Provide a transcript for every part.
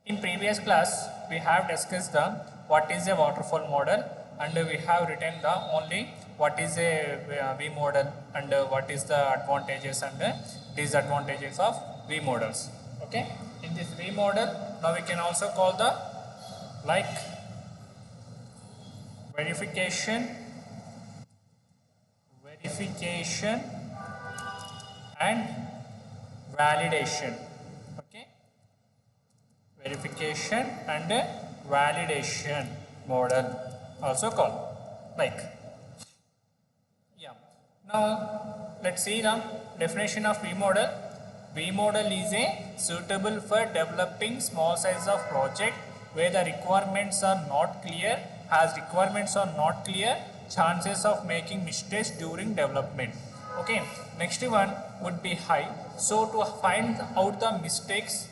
In previous class, we have discussed the what is a waterfall model, and we have written the only what is a V model and what is the advantages and disadvantages of V models. Okay, in this V model, now we can also call the like verification and validation. Okay, verification and validation model also called like. Yeah, now let's see the definition of V model. V model is a suitable for developing small size of project where the requirements are not clear, chances of making mistakes during development. Okay, next one would be high. So to find out the mistakes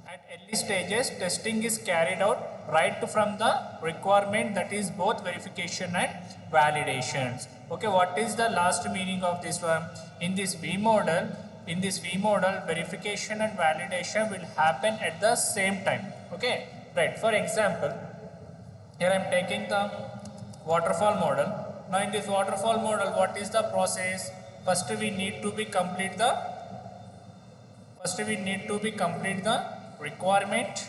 at early stages, testing is carried out right from the requirement, that is both verification and validations. Okay, what is the last meaning of this one? In this V model, verification and validation will happen at the same time. Okay, right. For example, here I am taking the waterfall model. Now in this waterfall model, what is the process? First we need to be complete the requirement.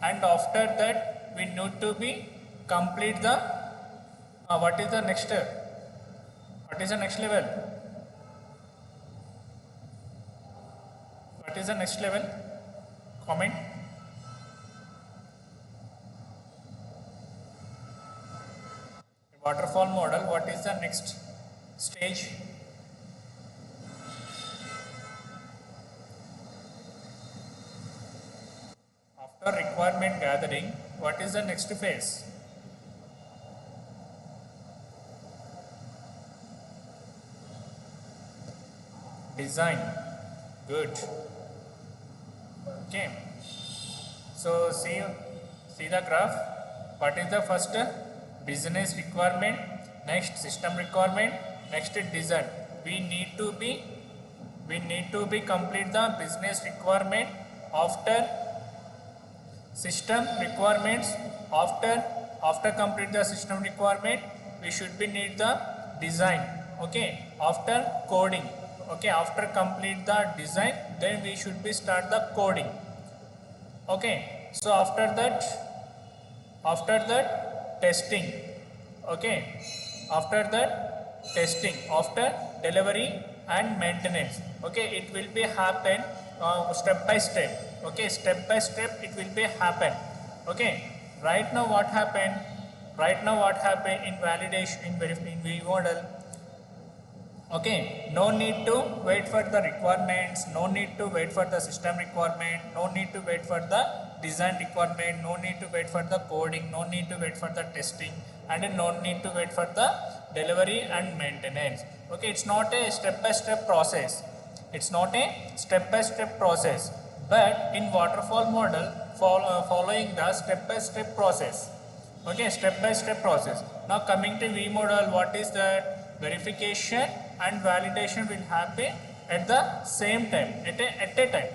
And after that we need to be complete the what is the next level? What is the next level? Comment. Waterfall model, what is the next stage? After requirement gathering, what is the next phase? Design. Good. Okay. So see the graph. What is the first? Business requirement, next system requirement, next design. We need to be complete the business requirement, after system requirements, after complete the system requirement we should be need the design. Okay, after coding. Okay, after complete the design, then we should be start the coding. Okay, so after that testing. Okay, after that testing, after delivery and maintenance. Okay, it will be happen step by step. Okay, step by step it will be happen. Okay, right now what happened in validation in V model? Okay, no need to wait for the requirements, no need to wait for the system requirement, no need to wait for the design requirement, no need to wait for the coding, no need to wait for the testing, and no need to wait for the delivery and maintenance. Okay, it's not a step-by-step process. But in waterfall model, following the step-by-step process. Okay, step-by-step process. Now coming to V model, what is that? Verification and validation will happen at the same time, at a time.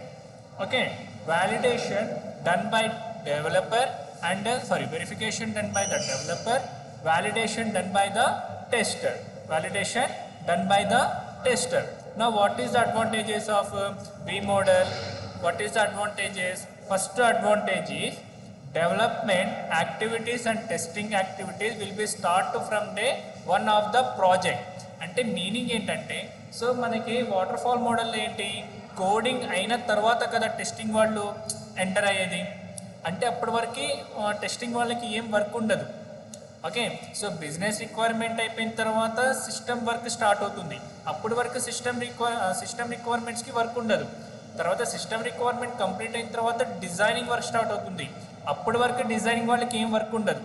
Okay, validation done by developer and verification done by the developer, validation done by the tester. Now what is the advantages of V model? What is the advantages? First advantage is development activities and testing activities will be start from day one of the project. అంటే meaning ఏంటంటే, so మనకి waterfall model ఏంటి, coding అయిన తర్వాత కదా testing వాళ్ళు enter అయ్యేది. అంటే అప్పటి వరకు టెస్టింగ్ వాళ్ళకి ఏం వర్క్ ఉండదు. ఓకే, సో బిజినెస్ రిక్వైర్మెంట్ అయిపోయిన తర్వాత సిస్టమ్ వర్క్ స్టార్ట్ అవుతుంది. అప్పటి వరకు సిస్టమ్ రిక్వైర్మెంట్స్కి వర్క్ ఉండదు. తర్వాత సిస్టమ్ రిక్వైర్మెంట్ కంప్లీట్ అయిన తర్వాత డిజైనింగ్ వర్క్ స్టార్ట్ అవుతుంది. అప్పటి వరకు డిజైనింగ్ వాళ్ళకి ఏం వర్క్ ఉండదు.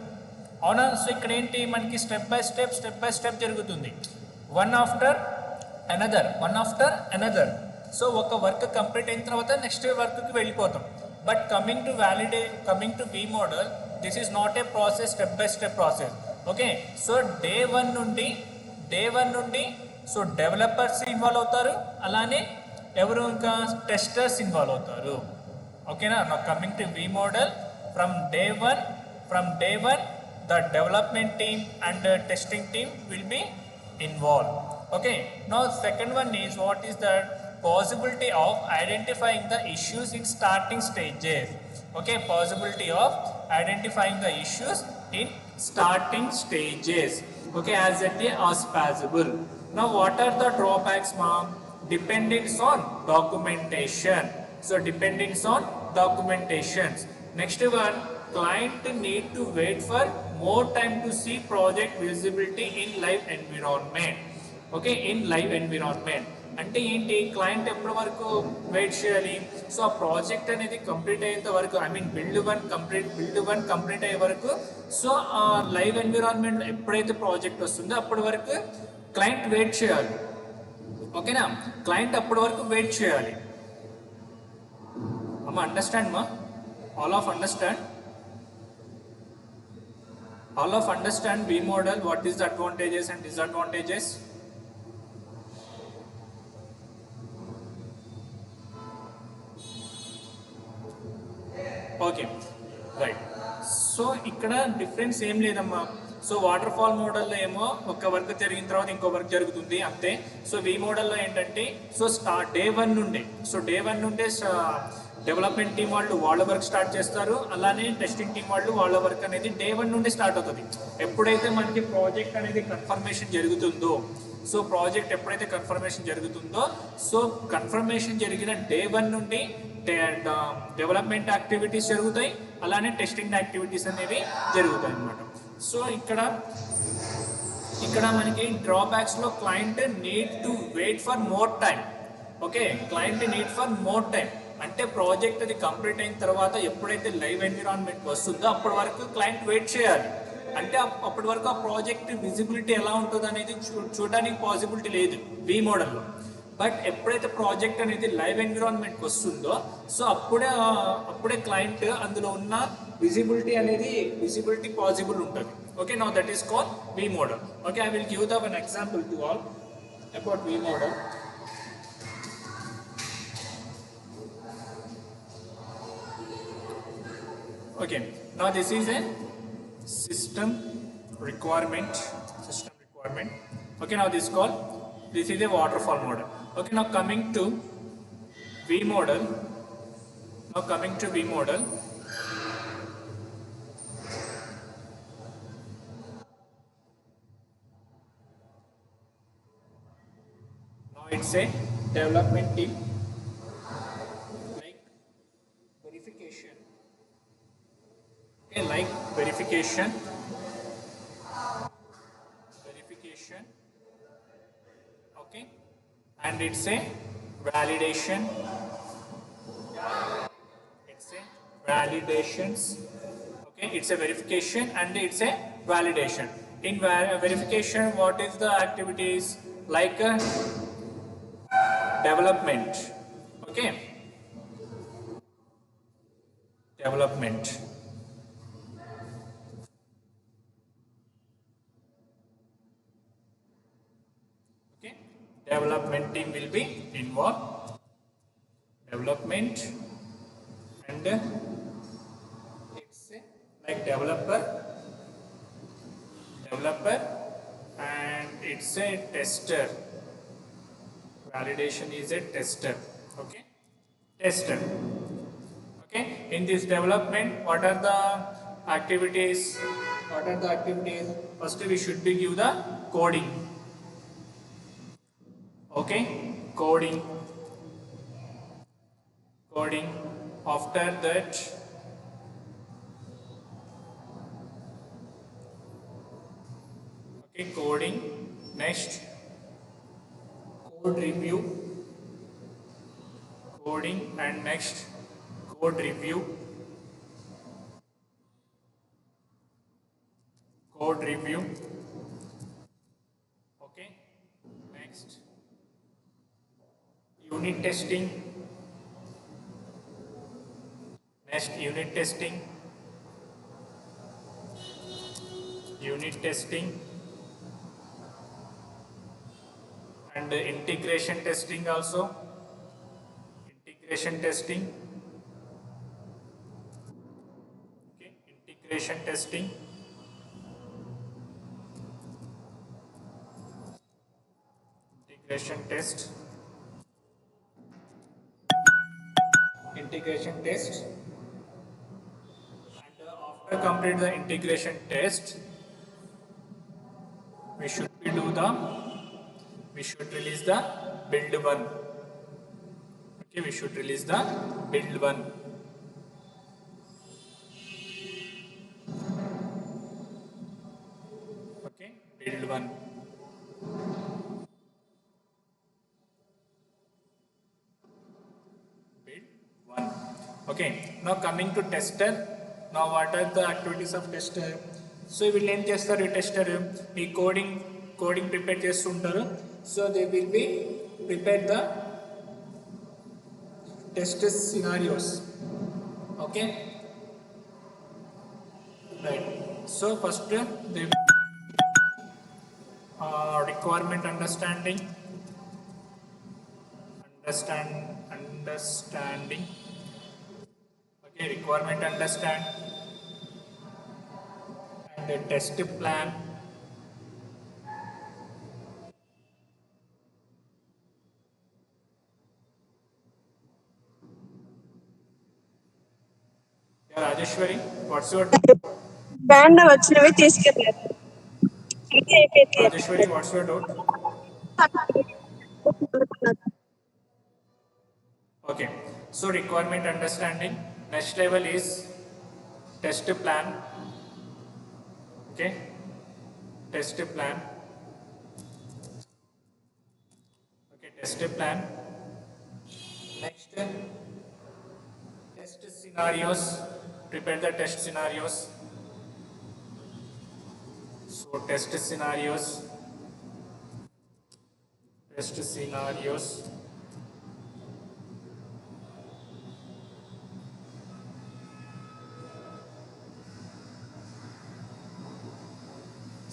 అవునా? సో ఇక్కడ ఏంటి, మనకి స్టెప్ బై స్టెప్ జరుగుతుంది. One after another. సో ఒక వర్క్ కంప్లీట్ అయిన తర్వాత నెక్స్ట్ వర్క్కి వెళ్ళిపోతాం. But coming to V model, this is not a process, step by step process. Okay, so day one నుండి సో డెవలపర్స్ ఇన్వాల్వ్ అవుతారు, అలానే ఎవరు ఇంకా టెస్టర్స్ ఇన్వాల్వ్ అవుతారు. ఓకేనా. నా coming to V model, from day one the development team and the testing team will be involved. Okay, now second one is what is the possibility of identifying the issues in starting stages. Okay, possibility of identifying the issues in starting stages. Okay, as early as possible. Now what are the drawbacks, ma'am? Dependence on documentation. So dependence on documentations. Next one, client need to wait for more time to see project visibility in live environment. Okay, in live environment అంటే ఏంటి, client ఎప్పటి వరకు wait చేయాలి? So ఆ project అనేది complete అయ్యేంత వరకు, I mean build one complete అయ్యే వరకు, సో ఆ లైవ్ ఎన్విరాన్మెంట్ ఎప్పుడైతే ప్రాజెక్ట్ వస్తుందో అప్పటి వరకు క్లయింట్ వెయిట్ చేయాలి. ఓకేనా, క్లయింట్ అప్పటి వరకు వెయిట్ చేయాలి. అమ్మ అండర్స్టాండ్ మా? All of understand? All of understand V model, what is the advantages and disadvantages? Okay, right. So ఇక్కడ డిఫరెన్స్ ఏం లేదమ్మా. సో వాటర్ ఫాల్ మోడల్లో ఏమో ఒక వర్క్ జరిగిన తర్వాత ఇంకో వర్క్ జరుగుతుంది అంతే. సో వి మోడల్లో ఏంటంటే, సో డే వన్ నుండే డెవలప్మెంట్ టీం వాళ్ళు వాళ్ళ వర్క్ స్టార్ట్ చేస్తారు, అలానే టెస్టింగ్ టీం వాళ్ళు వాళ్ళ వర్క్ అనేది డే వన్ నుండి స్టార్ట్ అవుతుంది. ఎప్పుడైతే మనకి ప్రాజెక్ట్ అనేది కన్ఫర్మేషన్ జరుగుతుందో, సో ప్రాజెక్ట్ ఎప్పుడైతే కన్ఫర్మేషన్ జరుగుతుందో, సో కన్ఫర్మేషన్ జరిగిన డే వన్ నుండి డెవలప్మెంట్ యాక్టివిటీస్ జరుగుతాయి, అలానే టెస్టింగ్ యాక్టివిటీస్ అనేవి జరుగుతాయి అన్నమాట. సో ఇక్కడ మనకి డ్రాబ్యాక్స్లో client need to wait for more time. Okay, client need for more time అంటే ప్రాజెక్ట్ అది కంప్లీట్ అయిన తర్వాత ఎప్పుడైతే లైవ్ ఎన్విరాన్మెంట్ వస్తుందో అప్పటి వరకు క్లయింట్ వెయిట్ చేయాలి. అంటే అప్పటి వరకు ఆ ప్రాజెక్ట్ విజిబిలిటీ ఎలా ఉంటుంది అనేది చూడడానికి పాసిబిలిటీ లేదు వి మోడల్లో. బట్ ఎప్పుడైతే ప్రాజెక్ట్ అనేది లైవ్ ఎన్విరాన్మెంట్కి వస్తుందో, సో అప్పుడే క్లయింట్ అందులో ఉన్న విజిబిలిటీ పాసిబుల్ ఉంటుంది. Okay, now that is called V model. Okay, I will give one example to all about V model. Okay, now this is a system requirement. Okay, now this is a waterfall model. Okay, now coming to V model. Now it's a development team, like verification. Okay, like verification, okay, and it's a validation, okay, it's a verification and it's a validation. In verification, what is the activities? Like development, okay, development. Development team will be involved. Development and it's like developer and it's a tester. Validation is a tester. Okay, tester. Okay, in this development, what are the activities? First we should be give the coding. Okay, coding. After that, okay, coding. Next, code review. Coding and next code review. Okay, next unit testing. Unit testing and integration testing also. integration testing, okay, integration testing, integration test, integration test, and after complete the integration test, we should do the we should release the build one. Okay, we should release the build one. Okay, build one. Build one. Okay, now coming to tester. Now what are the activities of tester? So వీళ్ళు ఏం చేస్తారు ఈ tester ఈ coding prepare చేస్తుంటారు. So they will be prepare the test scenarios. Okay, right. So first the requirement understanding. Okay, requirement understand and the test plan. Yeah, Rajeshwari, what's your band వచ్చినవి తీసుకెళ్ళారు. ఇది అయిపోయింది. Rajeshwari, what's your doubt? Okay, so requirement understanding. Next level is test plan. Okay, test plan. Okay, test plan. Next, test scenarios. Prepare the test scenarios. So test scenarios. Test scenarios.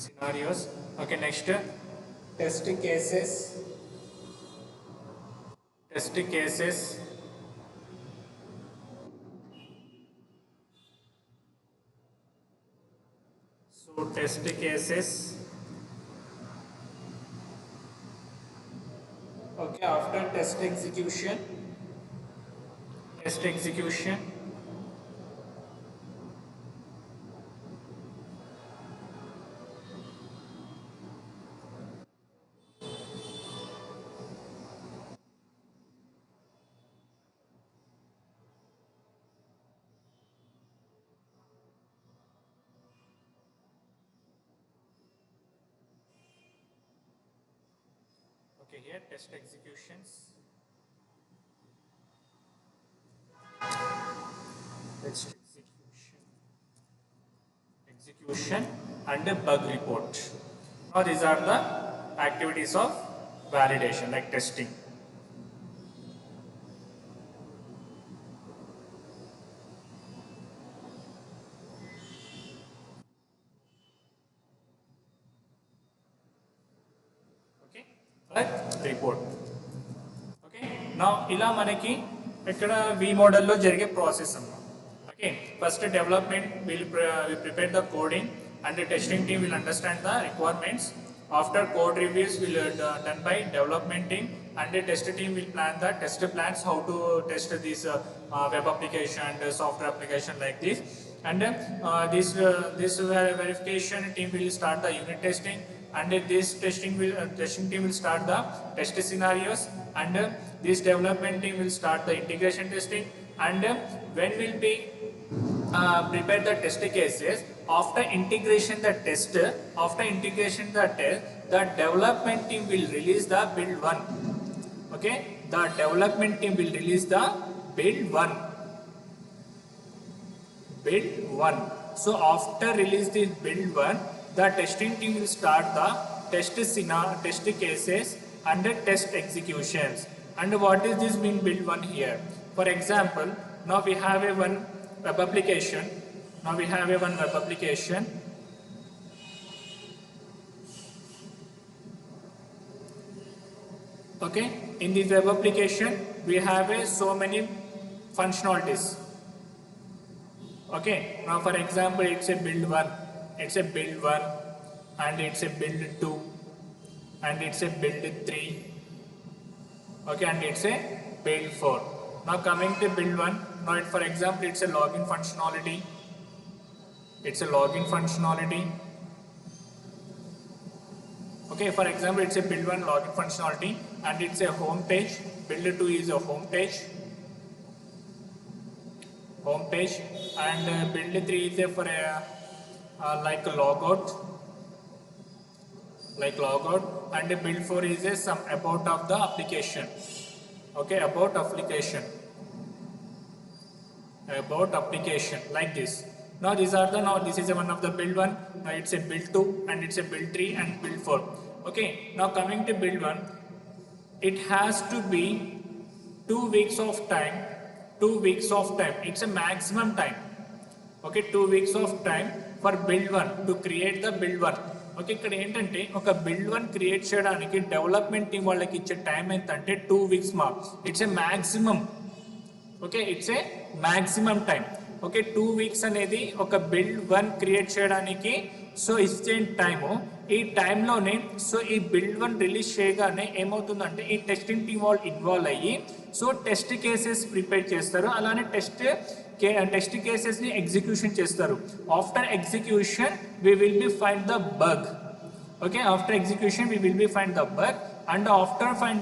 Scenarios. Okay, next test cases. Test cases. So test cases. Okay, after test execution. Test execution. Okay, here test executions. Test execution and a bug report. Now these are the activities of validation, like testing. Okay, bug report. Okay, now ఇలా మనకి ఇక్కడ V మోడల్లో జరిగే process అన్నమాట. Okay, first development will prepare the coding and the testing team will understand the requirements. After code reviews will done by development team and the test team will plan the test plans how to test this web application and software application like this. And this verification team will start the unit testing and this testing team will start the test scenarios and this development team will start the integration testing and when will be prepare the test cases. After integration the development team will release the build one. Okay, the development team will release the build one. So after release the build one, the testing team will start the test cases and the test executions. And what is this mean build one here? For example, now we have a one web application. Okay, in the web application we have so many functionalities. Okay, now for example, it's a build 1, it's a build 1, and it's a build 2, and it's a build 3, okay, and it's a build 4. Now coming to build 1, now for example, it's a login functionality, it's a login functionality. Okay, for example, it's a build 1 login functionality, and it's a home page. Build 2 is a home page, and build 3 is a for a like a logout, and build 4 is a some about of the application. Okay, about application, like this. Now these are the, now this is a one of the build 1, now it's a build 2, and it's a build 3 and build 4. Okay, now coming to build 1, it has to be 2 weeks of time, it's a maximum time. Okay, 2 weeks of time for build 1 to create the build 1. Okay, ఇక్కడ ఏంటంటే ఒక build 1 create చేయడానికి development team వాళ్ళకి ఇచ్చే time ఎంత అంటే 2 weeks marks. It's a maximum. Okay, it's a maximum time. Okay, 2 weeks అనేది ఒక బిల్డ్ 1 క్రియేట్ చేయడానికి సో ఇచ్చే టైము. ఈ టైంలోనే సో ఈ బిల్డ్ 1 రిలీజ్ చేయగానే ఏమవుతుందంటే ఈ టెస్టింగ్ టీం వాళ్ళు ఇన్వాల్వ్ అయ్యి సో టెస్ట్ కేసెస్ ప్రిపేర్ చేస్తారు, అలానే టెస్ట్ కేసెస్ని ఎగ్జిక్యూషన్ చేస్తారు. After execution we will be find the bug. Okay, after execution we will be find the bug, and after find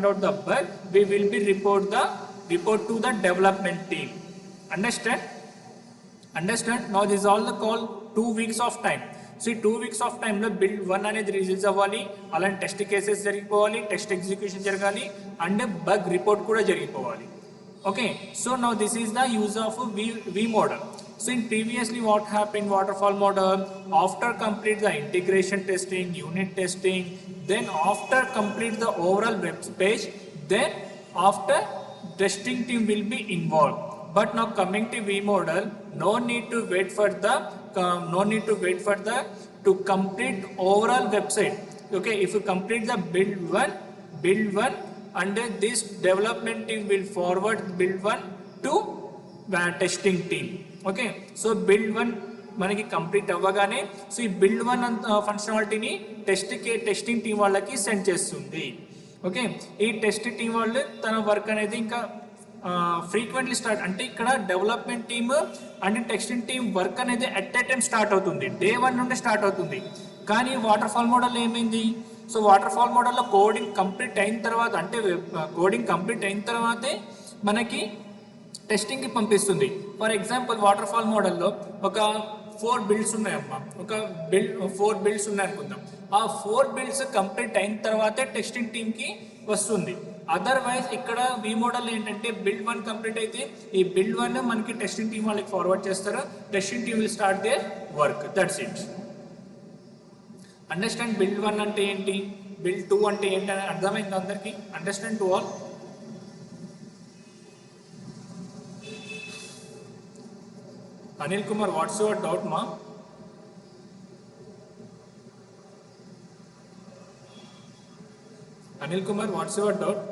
out the bug we will be report to the development team. Understand? Now this is all the call 2 weeks of time. So ఈ 2 weeks of time లో build 1 అనేది release అవ్వాలి, అలాంటి test cases జరిగిపోవాలి, test execution జరగాలి, and bug report కూడా జరిగిపోవాలి. Okay, so now this is the use of V model. So in previously what happened, waterfall model, after complete the integration testing, unit testing, then after complete the overall web page, then after testing team will be involved. But now coming to V model, no need to wait for the to complete overall website. Okay, if you complete the build one, and this development team will forward build 1 to testing team. Okay, so build 1 మనకి complete అవ్వగానే so ఈ build 1 ఫంక్షనాలిటీని testing team వాళ్ళకి send చేస్తుంది. Okay, ఈ test team వాళ్ళు తన work అనేది ఇంకా ఫ్రీక్వెంట్లీ స్టార్ట్, అంటే ఇక్కడ development team and testing team work అనేది అట్ ఏ టైం స్టార్ట్ అవుతుంది, డే 1 నుండి స్టార్ట్ అవుతుంది. కానీ వాటర్ ఫాల్ మోడల్ ఏమైంది, సో వాటర్ ఫాల్ మోడల్లో కోడింగ్ కంప్లీట్ అయిన తర్వాత, అంటే కోడింగ్ కంప్లీట్ అయిన తర్వాతే మనకి టెస్టింగ్కి పంపిస్తుంది. ఫర్ ఎగ్జాంపుల్ వాటర్ ఫాల్ మోడల్లో ఒక 4 బిల్డ్స్ ఉన్నాయమ్మా, ఒక 4 బిల్డ్స్ ఉన్నాయనుకుందాం. ఆ 4 బిల్డ్స్ కంప్లీట్ అయిన తర్వాతే టెస్టింగ్ టీమ్కి వస్తుంది. అదర్వైజ్ ఇక్కడ వి మోడల్ ఏంటంటే బిల్డ్ 1 కంప్లీట్ అయితే ఈ బిల్డ్ 1 మనకి టెస్టింగ్ టీం వాళ్ళకి ఫార్వర్డ్ చేస్తారు, testing team will start their work, that's it. Understand build 1 అంటే ఏంటి, బిల్డ్ 2 అంటే ఏంటి అని అర్థమైంది అందరికి? Understand to all? Anil Kumar, what's your doubt మా? Anil Kumar, what's your doubt?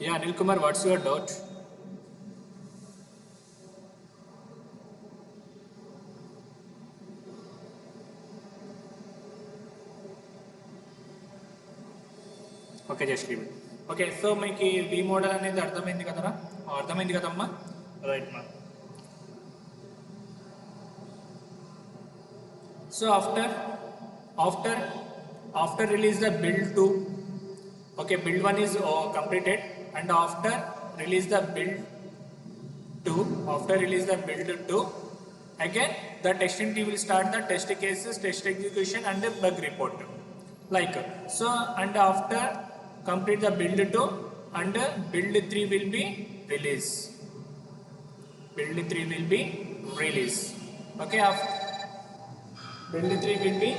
Yeah, Anil Kumar, what's your doubt? Okay, just leave it. Okay, so మీకు V model అనేది అర్థమైంది కదరా? అర్థమైంది కదమ్మా? రైట్ మా. So after release the build 2, okay, build 1 is completed, and after release the build 2, again the testing team will start the test cases, test execution, and the bug report, like so. And after complete the build 2 and build 3 will be released. build 3 will be released. Okay, build 3 will be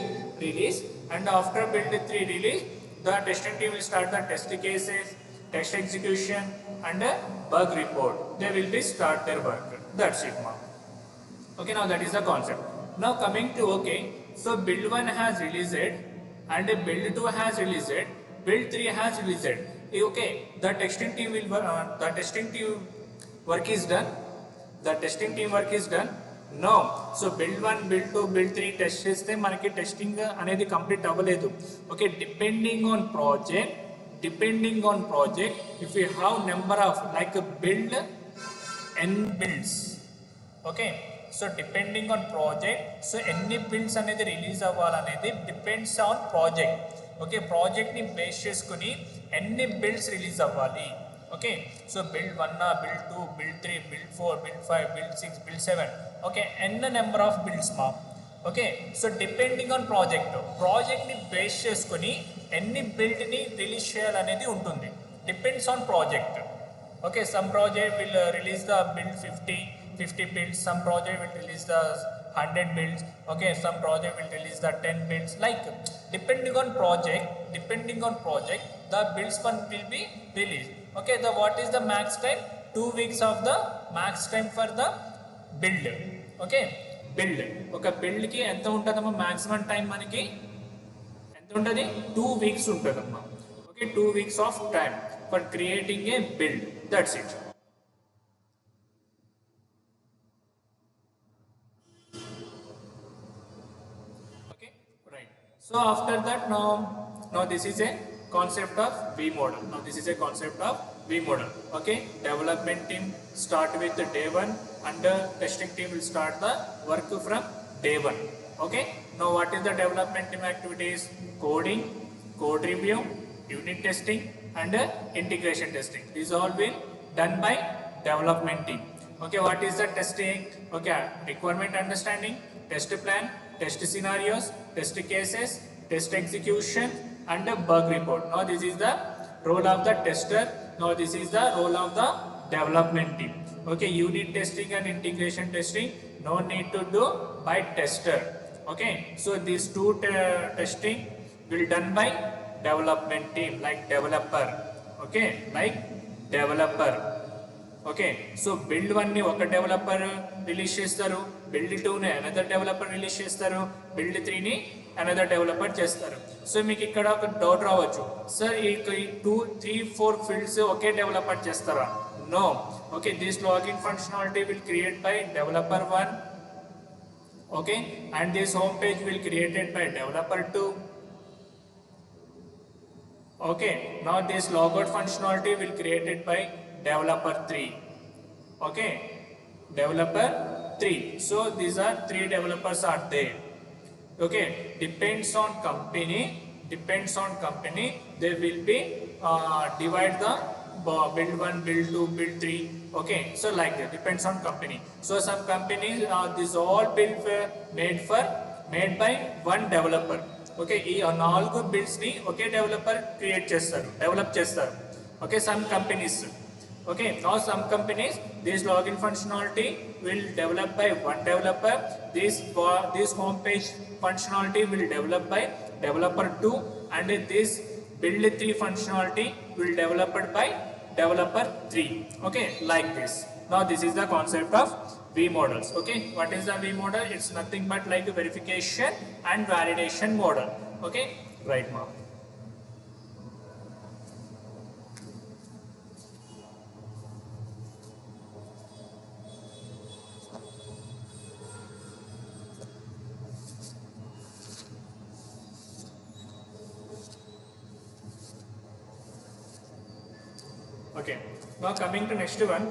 released, and after build 3 release, the testing team will start the test cases, test execution, and a bug report. They will be start their work. That's it, ma'am. Okay, now that is the concept. Now coming to okay, so build 1 has released it, and build 2 has released it, build 3 has released it. Okay, the testing team will the testing team work is done. The testing team work is done. No, so build 1, build 2, build 3 test చేస్తే మనకి testing అనేది complete అవ్వలేదు. Okay, depending on project, if you have number of like build n builds. Okay, so depending on project, so ఎన్ని builds అనేది release అవ్వాలనేది depends on project. Okay, ప్రాజెక్ట్ని base చేసుకుని ఎన్ని బిల్డ్స్ రిలీజ్ అవ్వాలి. Okay, so build 1, build 2, build 3, build 4, build 5, build 6, build 7. Okay, N number of builds మా. Okay, so depending on ప్రాజెక్ట్ని base చేసుకుని ఎన్ని బిల్డ్ని రిలీజ్ చేయాలనేది ఉంటుంది. Depends on project. Okay, some project will release the build 50 builds, some project will release the 100 builds. Okay, some project will release the 10 builds. Like depending on project, the builds one will be released. Okay, the what is the max time? 2 weeks of the max time for the build. Okay, build. Okay, build ki enta untadamma maximum time maniki enta untadi 2 weeks untadamma. Okay, 2 weeks of time for creating a build. That's it. Okay, right. So after that, now this is a concept of V model. Okay, development team start with day 1, and testing team will start the work from day 1. Okay, now what is the development team activities? Coding, code review, unit testing, and integration testing. These all will done by development team. Okay, what is the testing? Okay, requirement understanding, test plan, test scenarios, test cases, test execution, and bug report. Now this is the role of the tester. Now this is the role of the development team. Okay, unit testing and integration testing no need to do by tester. Okay, so these two testing will done by development team, like developer. Okay, like developer. Okay, so build 1 ని ఒక developer release చేస్తారు, build 2 ని another developer release చేస్తారు, build 3 ని another developer చేస్తారు. So మీకు ఇక్కడ ఒక డౌట్ రావచ్చు, సార్ ఈ 2, 3, 4 ఫీల్డ్స్ ఒకే డెవలపర్ చేస్తారా? No. Okay, this login functionality will create by developer 1. Okay, and this home page will created by developer 2. Okay, now this logout functionality will created by developer 3. Okay, developer 3. So these are 3 developers are there. Okay, depends on company, they will be divide the build 1, build 2, build 3. Okay, so like that, depends on company. So some companies this all build made by one developer. Okay, ఈ 4 builds ని ఒకే developer develop చేస్తారు. Okay, some companies. Okay, now some companies this login functionality will develop by one developer. This home page functionality will develop by developer 2, and this build 3 functionality will developed by developer 3. Okay, like this. Now this is the concept of V models. Okay, what is the V model? It's nothing but like a verification and validation model. Okay, right, ma'am. Okay, now coming to next one,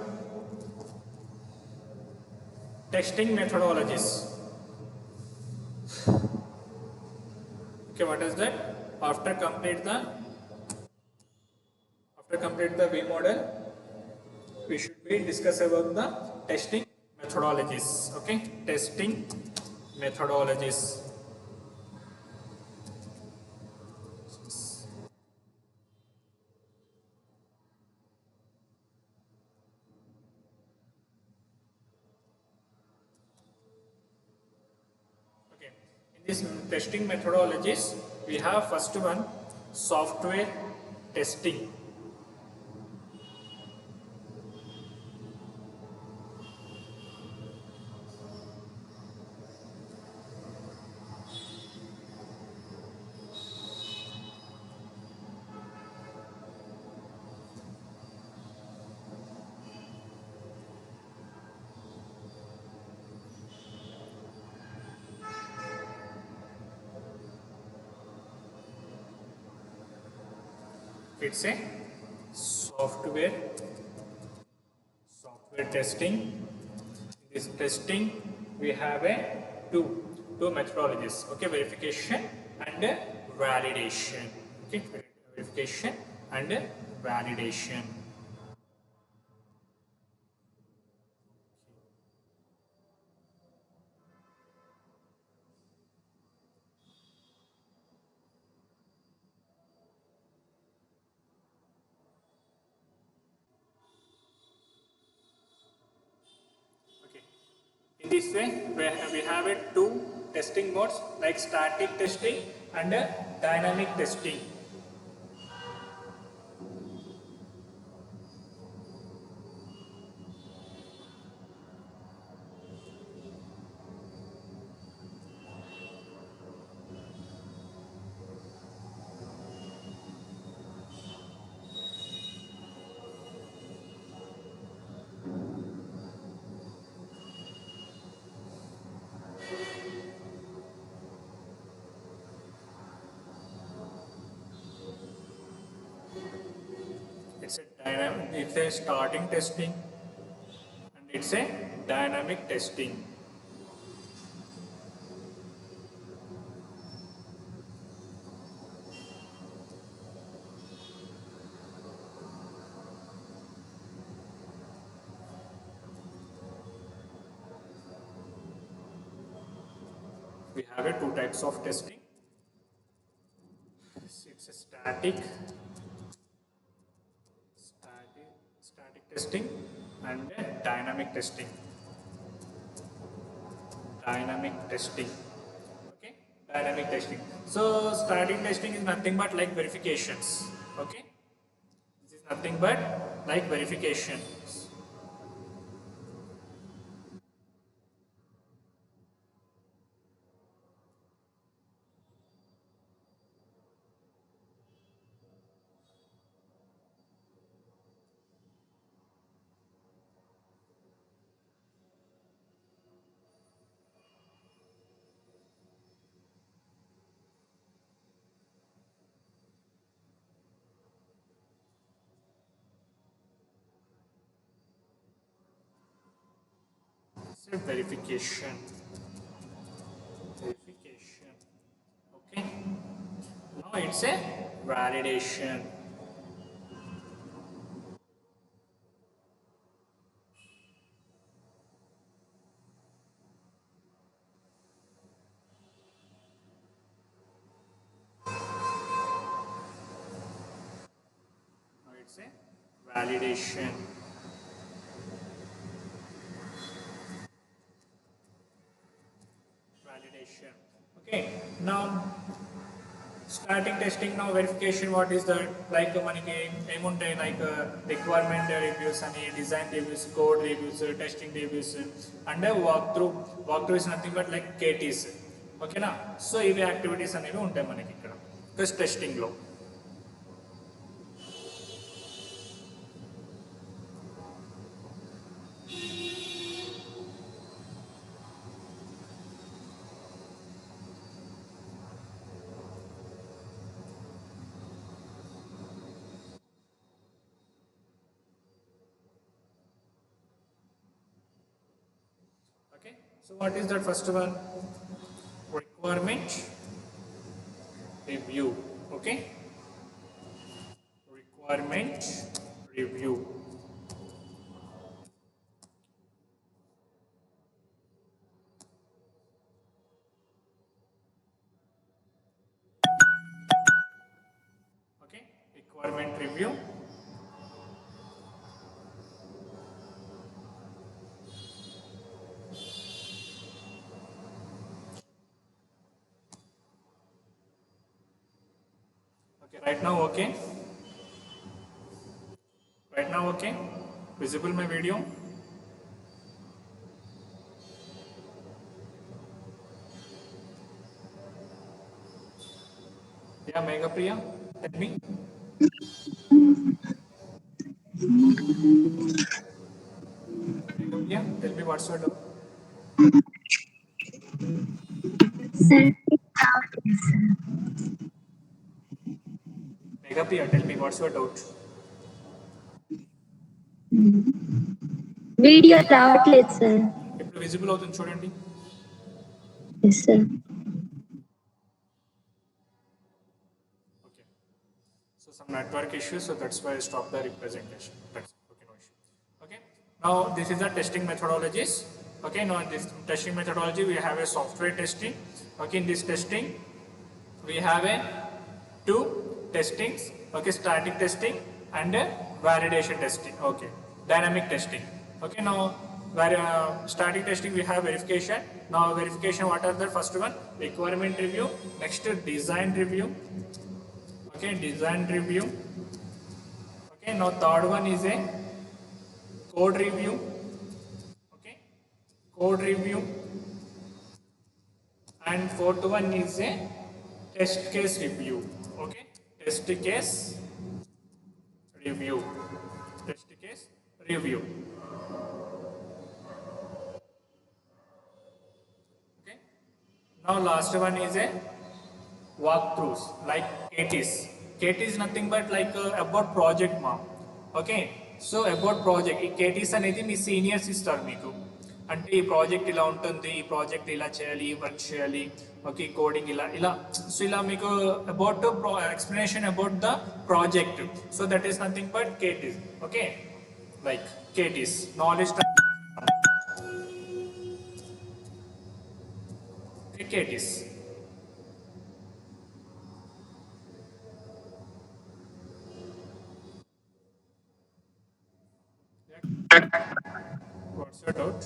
testing methodologies. Okay, what is that? After complete the V model, we should be discuss about the testing methodologies. Okay, testing methodologies. These testing methodologies, we have first one, software testing. It's a software testing. In this testing, we have a two methodologies. Okay, verification and validation. Okay, verification and validation. Okay. In this way, we have a two testing modes like static testing and dynamic testing. It's a starting testing and it's a dynamic testing. We have a two types of testing. It's a static testing and a dynamic testing. Dynamic testing. Okay, dynamic testing. So static testing is nothing but like verifications. Okay, this is nothing but like verifications. It's a verification. Verification. Okay. Now it's a validation. Now it's a validation. Validation. Okay. Now starting testing, now verification, what is that? Like మనకి ఏముంటాయి like requirement reviews అని, design reviews, code reviews, testing reviews and walkthrough is nothing but like KTs. ఓకేనా? So ఇవి activities అనేవి ఉంటాయి మనకి ఇక్కడ test testing లో. Okay, so what is that first one? Requirement review. Okay, requirement review. Okay, requirement review. Okay, right now okay. Right now okay. Visible my video. Yeah, Mega Priya, tell me. Mega Priya, tell me what's your doubt. Sir, Mega Priya, tell me what's your doubt. Video రావట్లేదు sir. ఇప్పుడు visible అవుతుంది చూడండి. Yes sir. Okay. So some network issues, so that's why I stopped the representation. That's okay, no issue. Okay. Now this is the testing methodologies. Okay. Now in this testing methodology, we have a software testing. Okay. In this testing, we have a two testings. Okay. Static testing and a validation testing. Okay. Dynamic testing. Okay. Now static testing, we have verification. Now verification, what are the first one? Requirement review. Next, design review. Okay, design review. Okay, now third one is a code review. Okay, code review. And fourth one is a test case review. Okay, test case review. Test case review. Okay, now last one is a walkthroughs like KTs. KT is nothing but like about project ma. Okay, so about project ఈ KTs అనేది మీ seniors ఇస్తారు మీకు. అంటే ఈ project ఇలా ఉంటుంది, ఈ project ఇలా చేయాలి, వర్క్ చేయాలి, ఓకే కోడింగ్ ఇలా ఇలా, సో ఇలా మీకు about explanation about the project. So that is nothing but KTs. Okay, like KTs knowledge KTs. What's your doubt?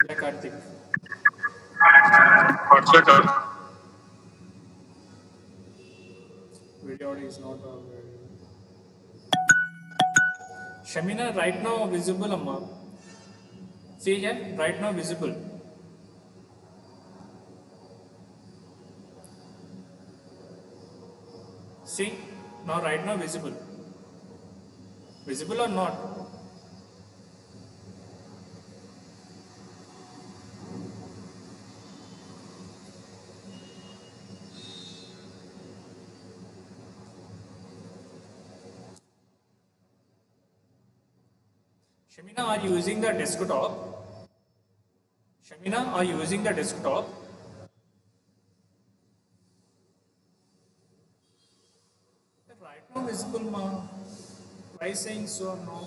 Yeah, Karthik. What's your doubt? Video audio is not Shamina, right now visible, Amma. See here, right now visible. See, now right now visible. Visible or not? Shamina, are you using the desktop? Shamina, are you using the desktop? Right now visible, ma. Why saying so? No.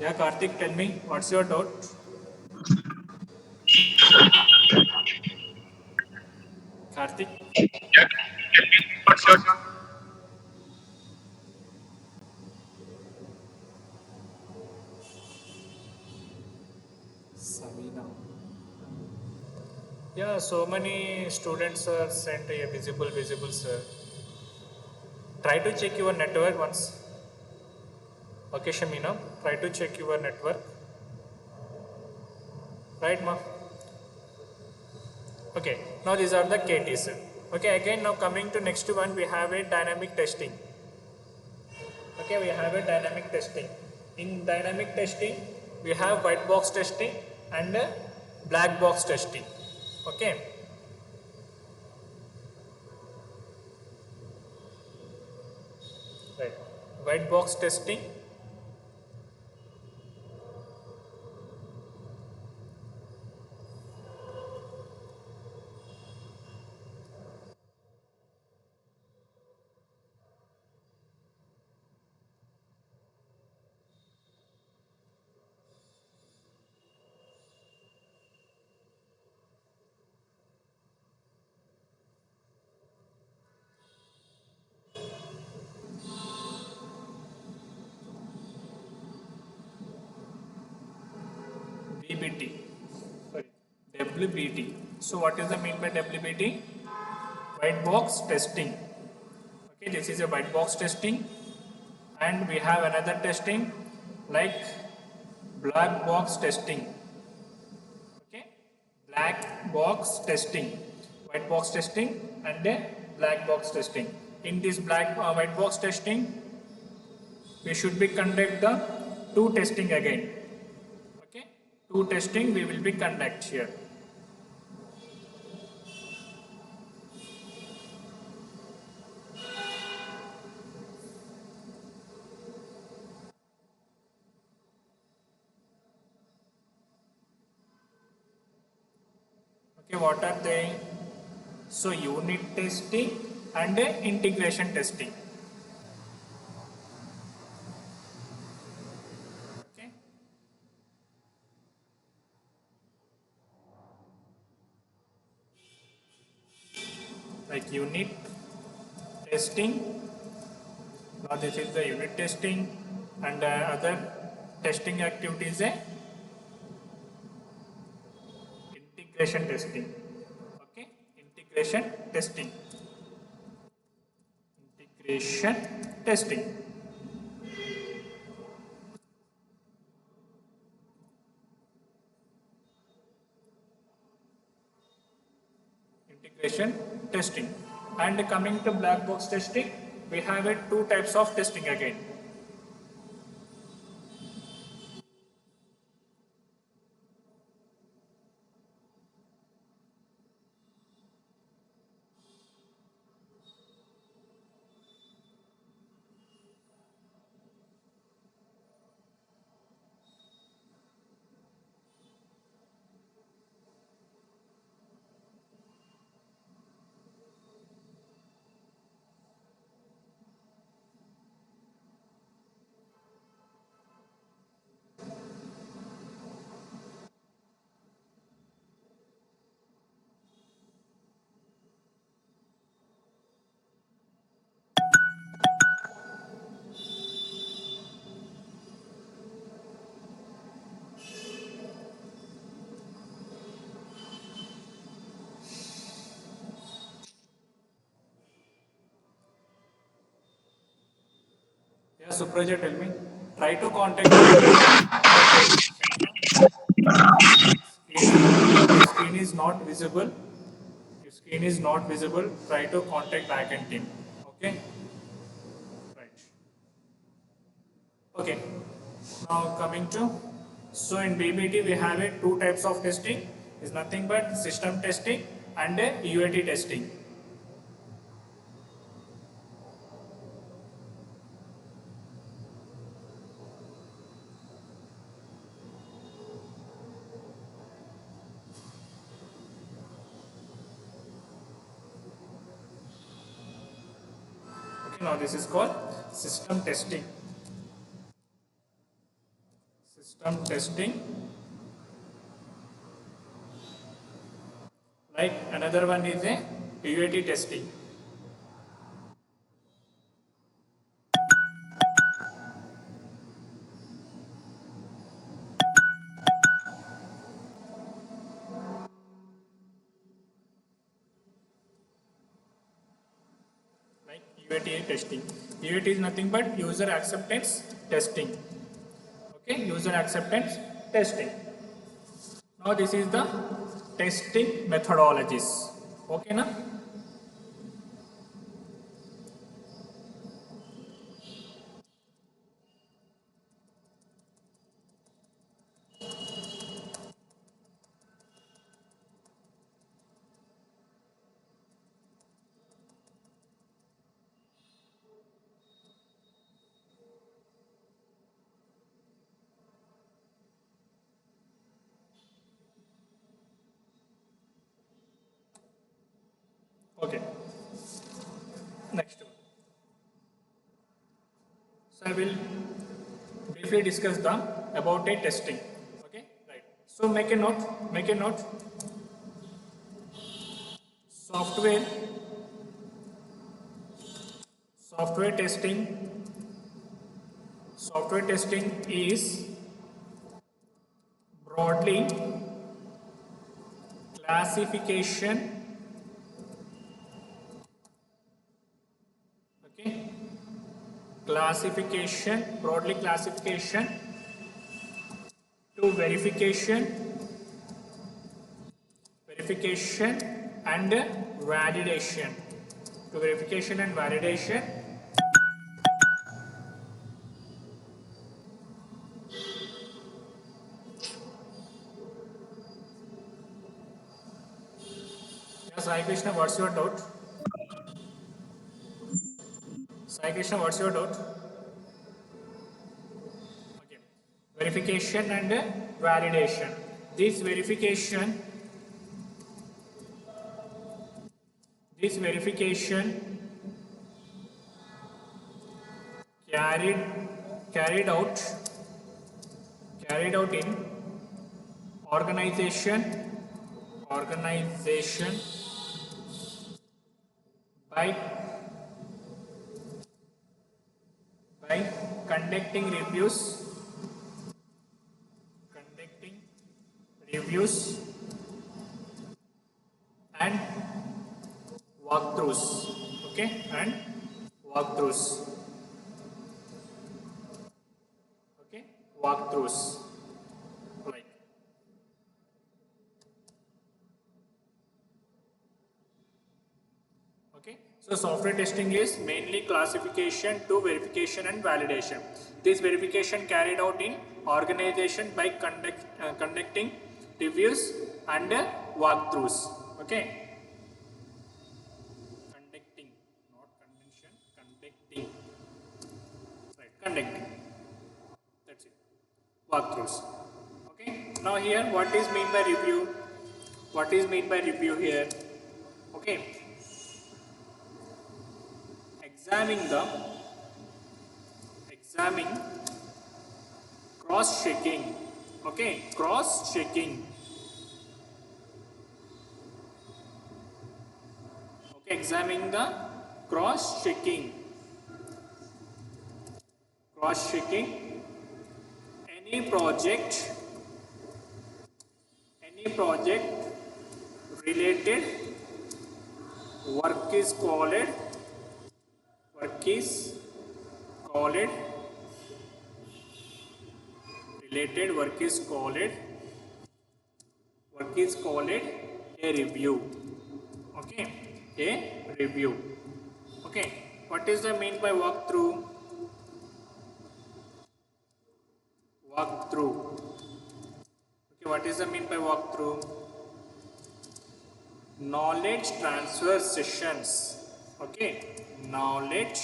Yeah, Karthik, tell me, what's your doubt? Karthik? What's your doubt? Samina. Yeah, so many students are sent a visible, sir. Try to check your network once. Okay, Shamina, try to check your network. Right, ma? Okay, now these are the KTs. Okay, again, now coming to next one, we have a dynamic testing. Okay, we have a dynamic testing. In dynamic testing, we have white box testing and black box testing. Okay. Right. White box testing. WBT. Sorry, WBT. So what is the mean by WBT? White box testing. Okay, this is a white box testing, and we have another testing like black box testing. Okay, black box testing, white box testing, and a black box testing. In this white box testing, we should be conduct the two testing again. Okay, two testing we will be conduct here. Okay, what are they? So unit testing and integration testing. Okay, like unit testing. Now this is the unit testing, and other testing activities integration testing. Okay, integration testing. Integration testing. Integration testing. And coming to black box testing, we have two types of testing again. Yeah, Supraja, tell me. Try to contact your screen is not visible. If screen is not visible, try to contact backend team. Okay. Right. Okay. Now coming to, so in BBT we have two types of testing. Is nothing but system testing and a UAT testing. Okay, now this is called system testing. System testing. Like another one is a UAT testing. Like UAT testing. UAT is nothing but user acceptance testing. Okay, user acceptance testing. Now this is the testing methodologies. Okay, na? Okay. Next one. So I will briefly discuss the about a testing. Okay, right. So make a note. Make a note. Software. Software testing. Software testing is broadly classification, okay, broadly classification to verification and validation, to verification and validation. Yeah, Sai Krishna, what's your doubt? Sai Krishna, what's your doubt? Okay. Verification and validation. This verification carried carried out in organization by conducting reviews and walkthroughs. Okay, and walkthroughs. Okay, walkthroughs. Like, okay, so software testing is mainly classification to verification and validation. This verification carried out in organization by conducting reviews and walkthroughs. Okay, conducting, not convention, conducting, right, conducting, that's it, walkthroughs. Okay, now here what is mean by review? What is mean by review here? Okay, examining, cross checking. Okay, cross checking. Okay, examining the cross checking any project related work is called related work is called a review. Okay, a review. Okay, what is the mean by walkthrough? Okay, what is the mean by walkthrough? Knowledge transfer sessions. Okay, knowledge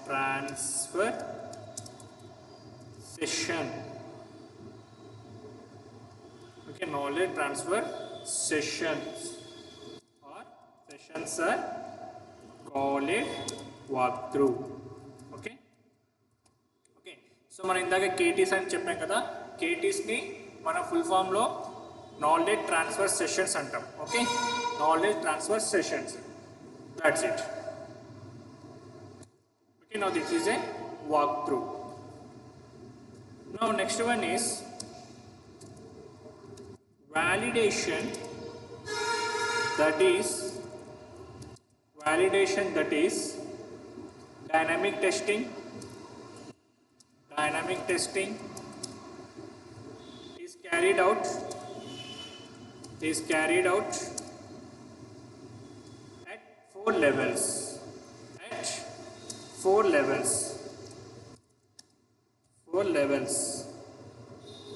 transfer session. Okay, knowledge transfer sessions or sessions are called walkthrough. Okay, okay, so మనం ఇందాక KTs అని చెప్పాం కదా, కేటీస్ని మన full ఫామ్లో knowledge transfer sessions అంటాం. Okay, knowledge transfer sessions, that's it. Okay, now this is a walkthrough. Now next one is validation, that is dynamic testing is carried out at four levels.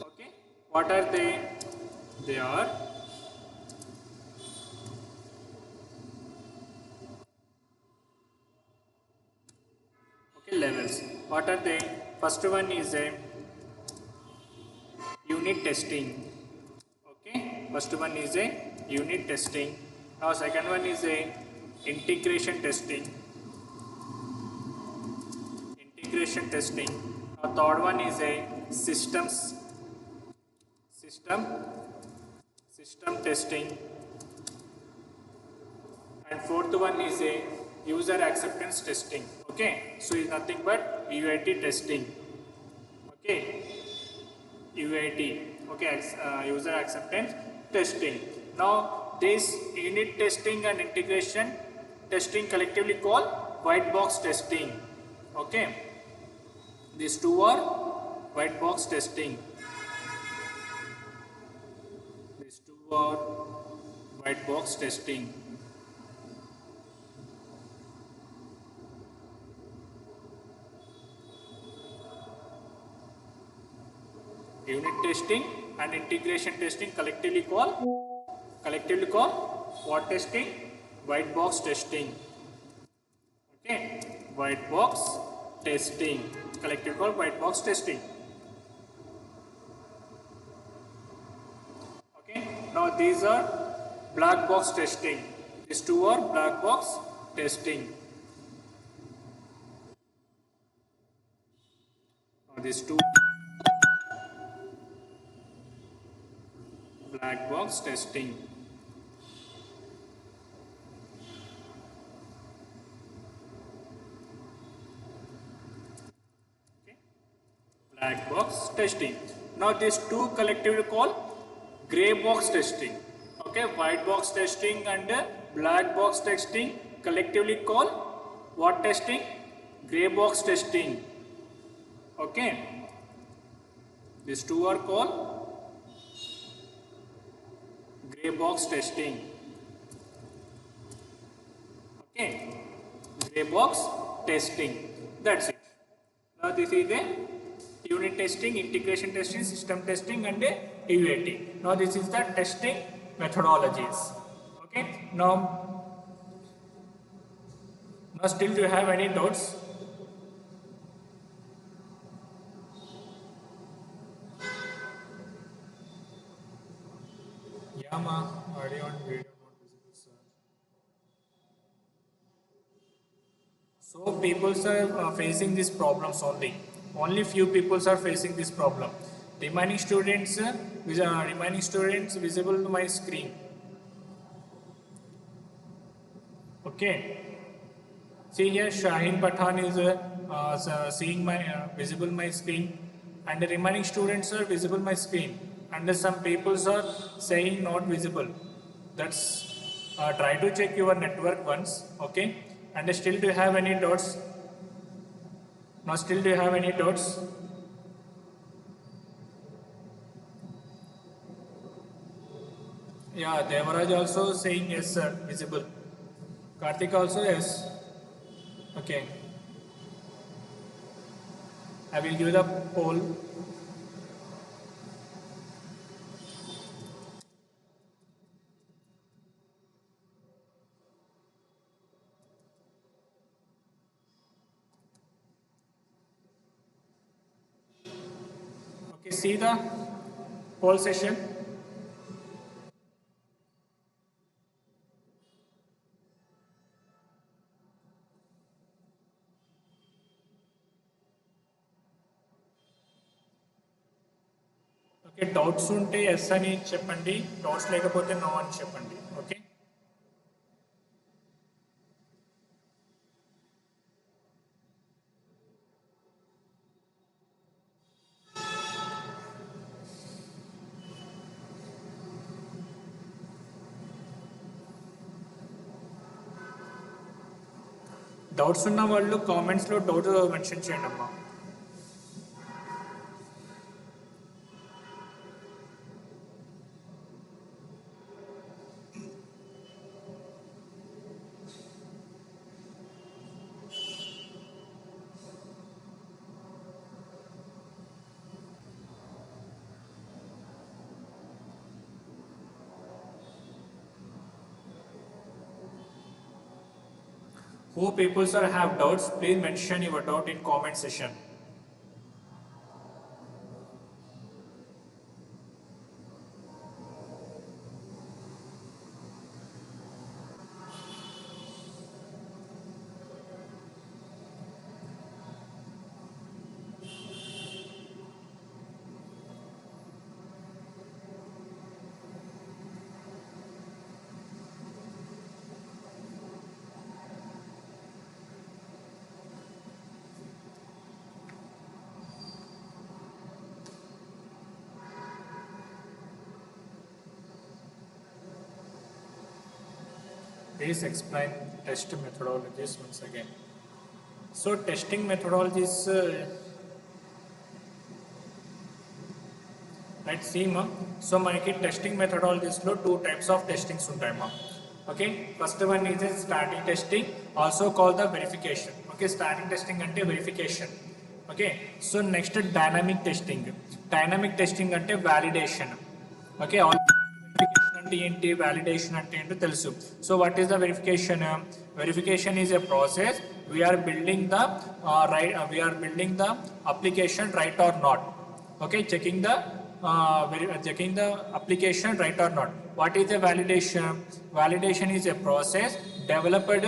Okay, what are they? They are okay levels. What are they? First one is a unit testing. Okay, first one is a unit testing. Now second one is a integration testing. Now third one is a system testing, and fourth one is a user acceptance testing. Okay, so it's nothing but UAT testing. Okay, UAT, okay, user acceptance testing. Now this unit testing and integration testing collectively called white box testing. Okay, these two are white box testing. These two are white box testing. Unit testing and integration testing collectively called what testing? White box testing. Okay, white box testing collectively called white box testing. Okay, now these are black box testing. These two are black box testing. Now these two black box testing. Black box testing. Now these two collectively called gray box testing. Okay, white box testing and black box testing collectively called what testing? Gray box testing. Okay, these two are called gray box testing. Okay, gray box testing. That's it. Now this is a unit testing, integration testing, system testing and a UAT. Now this is the testing methodologies. Okay. Now still do you have any doubts? Yeah, ma. Audio and video not visible, sir. So people are facing these problems only. Only few people are facing this problem. Remaining students, visible to my screen. Okay. See here, Shaheen Pathan is seeing my visible my screen, and the remaining students are visible my screen, and some people are saying not visible. That's try to check your network once, okay? And still do you have any dots? Now still do you have any dots? Yeah, Devaraj also saying yes sir, visible. Karthik also yes. Okay. I will give the poll. Okay, see the poll session. Okay doubts ఉంటే yes అని చెప్పండి doubts లేకపోతే no అని చెప్పండి okay doubts ఉన్న వాళ్ళు కామెంట్స్లో doubt mention చేయండి అమ్మా who people sir have doubts please mention your doubt in comment section Please explain test methodologies once again. So testing methodologies, let's see ma. So మనకి testing methodologies లో 2 types of testings ఉంటాయి మా. Okay, first one is static testing, also called the verification. Okay, static testing అంటే verification. Okay, so next dynamic testing. Dynamic testing అంటే validation. Okay, verification అంటే ఏంటి, validation అంటే ఏంటో తెలుసు. So what is the verification? Verification is a process we are building the we are building the application right or not. Okay, checking the application right or not. What is the validation? Validation is a process developed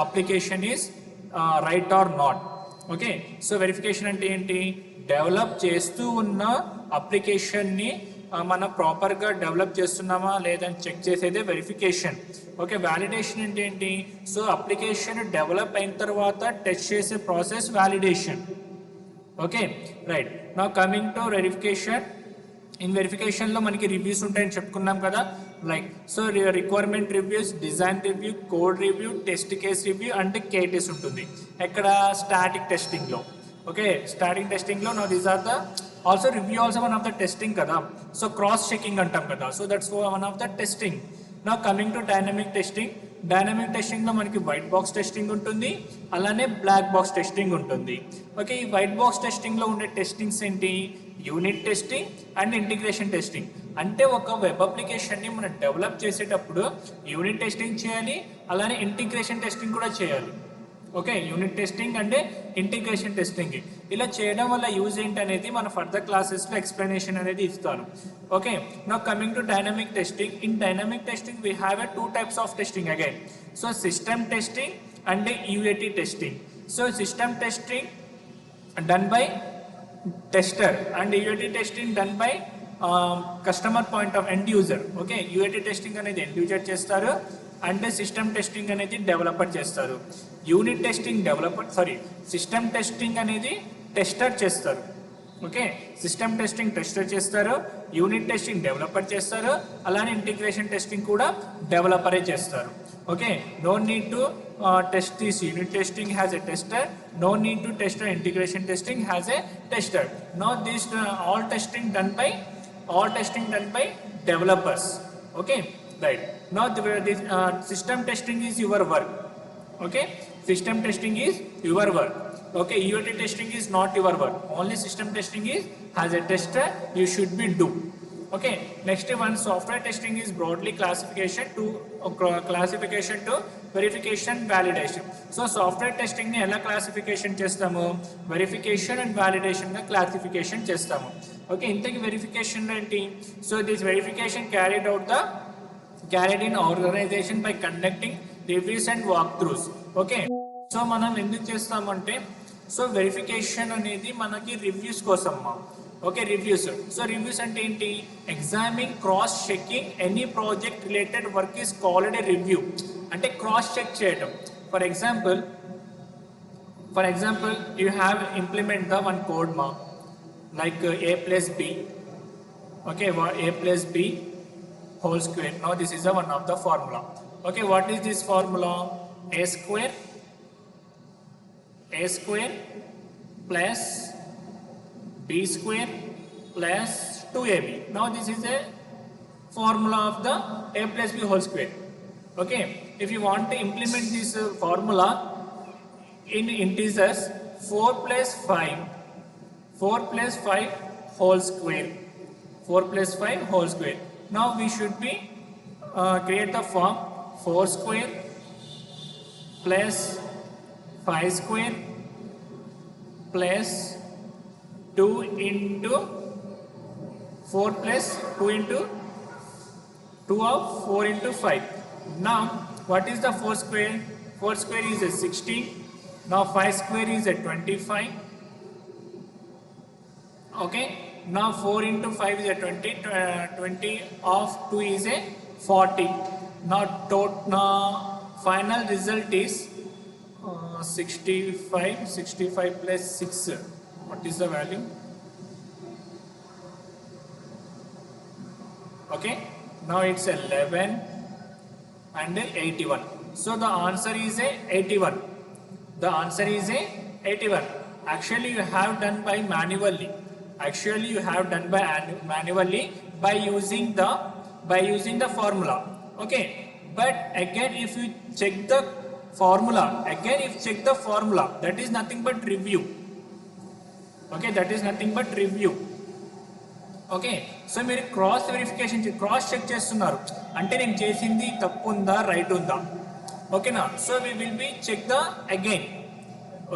application is right or not. Okay, so verification అంటే ఏంటి, develop చేస్తూ ఉన్న అప్లికేషన్ని మనం ప్రాపర్గా develop చేస్తున్నామా లేదని check చేసేదే verification. Okay, validation అంటే ఏంటి, సో అప్లికేషన్ డెవలప్ అయిన తర్వాత టెస్ట్ చేసే process validation. Okay, right. Now coming to verification. In వెరిఫికేషన్లో మనకి రివ్యూస్ ఉంటాయని చెప్పుకున్నాం కదా, like so requirement reviews, design review, code review, test case review and KTs ఉంటుంది ఎక్కడ, స్టాటిక్ టెస్టింగ్లో. ఓకే, స్టాటిక్ టెస్టింగ్లో no these are the also review also one of the testing కదా, సో క్రాస్ చెకింగ్ అంటాం కదా, so that's one of the testing. Now coming to dynamic testing. Dynamic టెస్టింగ్లో మనకి white box testing ఉంటుంది, అలానే black box testing ఉంటుంది. Okay, ఈ white box టెస్టింగ్లో ఉండే టెస్టింగ్స్ ఏంటి, unit testing and integration testing. అంటే ఒక వెబ్ అప్లికేషన్ని మనం డెవలప్ చేసేటప్పుడు యూనిట్ టెస్టింగ్ చేయాలి, అలానే ఇంటిగ్రేషన్ టెస్టింగ్ కూడా చేయాలి. ఓకే, యూనిట్ టెస్టింగ్ అంటే ఇంటిగ్రేషన్ టెస్టింగ్. ఇలా చేయడం వల్ల యూజ్ ఏంటనేది మన ఫర్దర్ క్లాసెస్లో ఎక్స్ప్లెనేషన్ అనేది ఇస్తాను. Okay, now coming to dynamic testing. In dynamic testing we have a 2 types of testing again. So system testing and UAT testing. So system testing done by tester and UAT testing done by customer point of end user. Okay, UAT testing అనేది end user చేస్తారు and system testing అనేది developer చేస్తారు. Unit testing system testing అనేది tester చేస్తారు. Okay, system testing tester చేస్తారు, unit testing developer చేస్తారు, అలానే integration testing కూడా డెవలపరే చేస్తారు. Okay, no need to test this unit testing has a tester, no need to test integration testing has a tester. No this all testing done by developers. Okay, right. Now this system testing is your work. Okay, system testing is your work. Okay, UAT testing is not your work. Only system testing is has a tester you should be do. Okay, next one, software testing is broadly classification to verification, validation. So software testing ni ela classification chestamu, verification and validation ga classification chestamu. Okay, intaki verification enti, so this verification carried in organization by conducting reviews and walkthroughs. Okay, so మనం ఎందుకు చేస్తామంటే, so verification అనేది మనకి reviews కోసం మా. Okay, reviews. So reviews అంటే ఏంటి, examining, cross checking any project related work is called a review. అంటే క్రాస్ చెక్ చేయడం. For example you have implement the one code మా, like a+b. Okay, a+b whole square. Now this is one of the formula. Okay, what is this formula? a square plus b square plus 2ab. Now this is a formula of the a+b whole square. Okay, if you want to implement this formula in integers, 4 plus 5 whole square, 4 plus 5 whole square. Now we should be create the form 4 square plus 5 square plus 2 into 4 plus 2 into 2 of 4 into 5. Now what is the 4 square? 4 square is a 16. Now 5 square is a 25. Okay, now 4 into 5 is a 20, 20 of 2 is a 40. Now final result is 65 plus 6. What is the value? Okay, now it's 11 and 81. So the answer is a 81. The answer is a 81. Actually, you have done by manually. Actually, you have done by manually by using the formula. Okay. But again, if you check the formula, that is nothing but review. Okay, that is nothing but review. Okay so మీరు cross verification cross check చేస్తున్నారు అంటే నేను చేసింది తప్పు ఉందా right ఉందా ఓకేనా so we will be check the again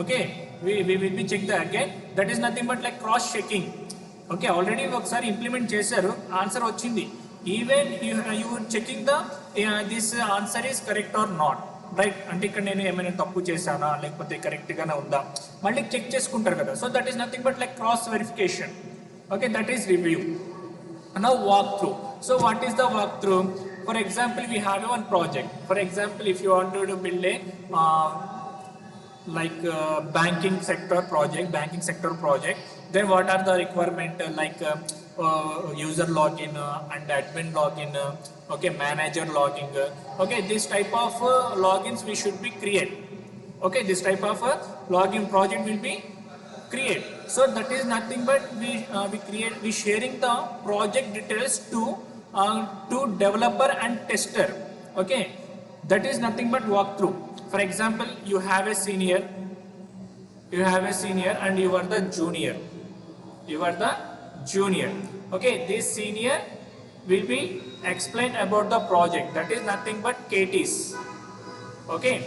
okay we will be check the again that is nothing but like cross checking okay already ఒకసారి ఇంప్లిమెంట్ చేశారు ఆన్సర్ వచ్చింది even you checking the this answer is correct or not right అంటే ఇక్కడ నేను ఏమైనా తప్పు చేశానా లేకపోతే కరెక్ట్గానే ఉందా మళ్ళీ చెక్ చేసుకుంటారు కదా so that is nothing but like cross verification. Okay, that is review. Now walkthrough. So what is the walkthrough? For example, we have one project. For example, if you want to build a banking sector project, then what are the requirement user login and admin login, okay, manager login, okay, this type of logins we should be create. Okay, this type of login project will be create. So that is nothing but we sharing the project details to developer and tester. Okay, that is nothing but walkthrough. For example, you have a senior and you are the junior. Okay, this senior will be explain about the project, that is nothing but KTs. Okay,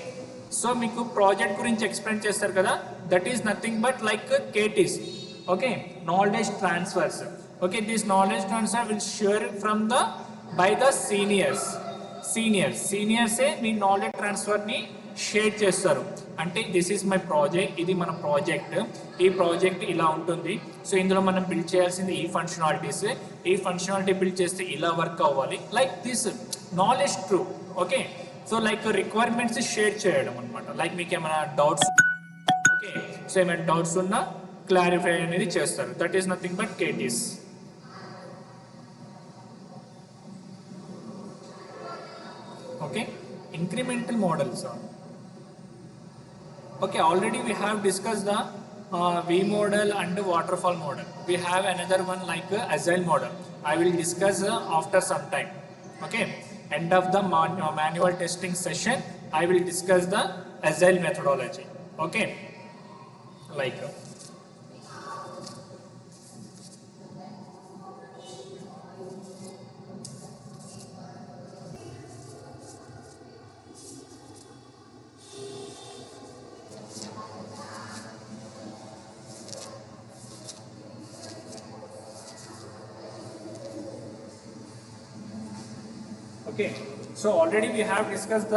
so మీకు project గురించి explain చేస్తారు కదా that is nothing but like KTs okay knowledge transfers okay this knowledge transfer will share from the by the సీనియర్సే మీ knowledge ట్రాన్స్ఫర్ని share చేస్తారు అంటే this is my project ఇది మన ప్రాజెక్ట్ ఈ ప్రాజెక్ట్ ఇలా ఉంటుంది సో ఇందులో మనం బిల్డ్ చేయాల్సింది ఈ ఫంక్షనాలిటీ బిల్డ్ చేస్తే ఇలా వర్క్ అవ్వాలి like this knowledge true okay so like requirements share చేయడం అనమాట లైక్ మీకు ఏమైనా డౌట్స్ ఓకే సో ఏమైనా డౌట్స్ ఉన్నా క్లారిఫై అనేది చేస్తారు that is nothing but KTs. Okay incremental models are okay already we have discussed the V model and waterfall model. We have another one like agile model. I will discuss after some time. Okay, end of the manual testing session I will discuss the agile methodology. Okay, like okay so already we have discussed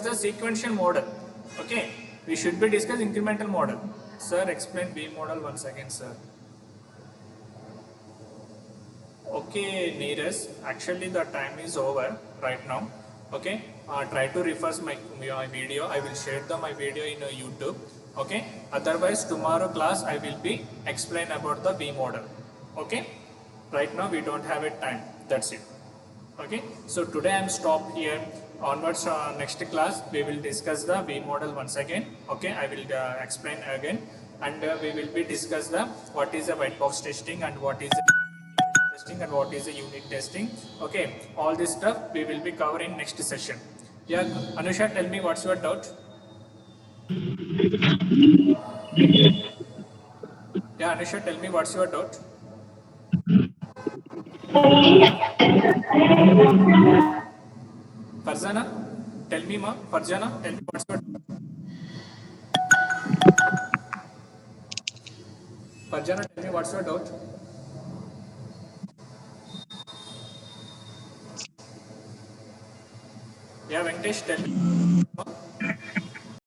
the sequential model. Okay, we should be discussing incremental model. Sir, explain V model once again, sir. Okay, Neeraj, actually the time is over right now. Okay, try to refer my video. I will share my video in YouTube. Okay, otherwise tomorrow class I will be explain about the V model. Okay, right now we don't have a time, that's it. Okay, so today I am stopped here. Onwards next class we will discuss the V model once again. Okay, I will explain again and we will be discuss the what is the white box testing and what is the testing and what is the unit testing. Okay, all this stuff we will be covering next session. Yeah, Anusha, tell me what's your doubt? Yeah, Anusha, tell me what's your doubt? Farzana, tell me ma. Farzana, tell me what's your doubt? Farzana, tell me what's your doubt? Yeah, Venkatesh, tell me.